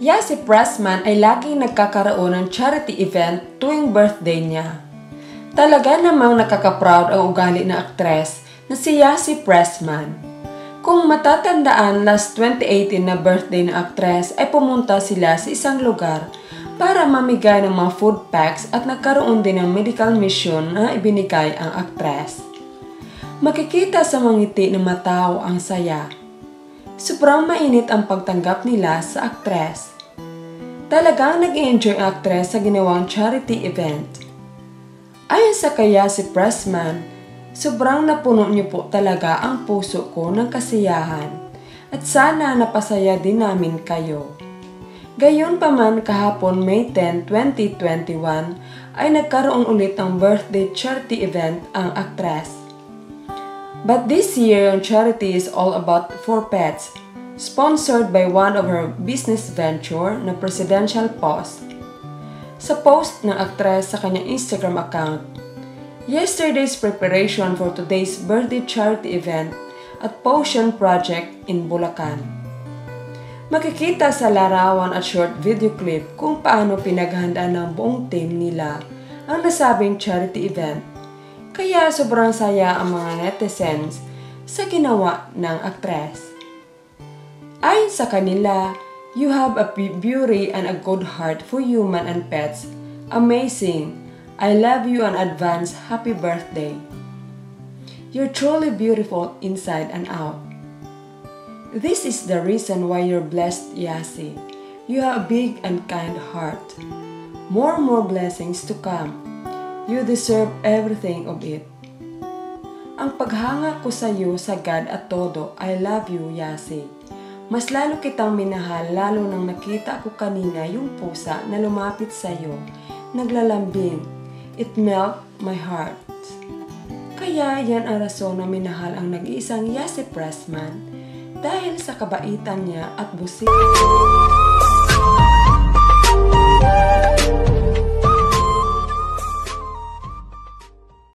Yasi Pressman ay laging nagkakaroon ng charity event tuwing birthday niya. Talaga namang nakaka-proud ang ugali ng aktres na si Yasi Pressman. Kung matatandaan, last 2018 na birthday ng aktres ay pumunta sila sa isang lugar para mamigay ng mga food packs at nagkaroon din ng medical mission na ibinigay ang aktres. Makikita sa mga ngiti ng mga tao ang saya. Sobrang mainit ang pagtanggap nila sa aktres. Talagang nag-enjoy ang aktres sa ginawang charity event. Ayon sa kaya si Pressman, sobrang napuno niyo po talaga ang puso ko ng kasiyahan at sana napasaya din namin kayo. Gayon pa man kahapon May 10, 2021 ay nagkaroon ulit ng birthday charity event ang aktres. But this year, ang charity is all about for pets, sponsored by one of her business venture na presidential post. Sa post ng aktres sa kanyang Instagram account, yesterday's preparation for today's birthday charity event at Potion Project in Bulacan. Makikita sa larawan at short video clip kung paano pinaghandaan ng buong team nila ang nasabing charity event. Kaya sobrang saya ang mga netizens sa ginawa ng aktres. Ayon sa kanila, you have a beauty and a good heart for human and pets. Amazing! I love you in advance. Happy birthday! You're truly beautiful inside and out. This is the reason why you're blessed, Yasi. You have a big and kind heart. More blessings to come. You deserve everything of it. Ang paghanga ko sa iyo sa God at todo, I love you, Yasi. Mas lalo kitang minahal lalo nang nakita ko kanina yung pusa na lumapit sa iyo, naglalambing. It melt my heart. Kaya yan ang rason na minahal ang nag-iisang Yasi Pressman dahil sa kabaitan niya at busi.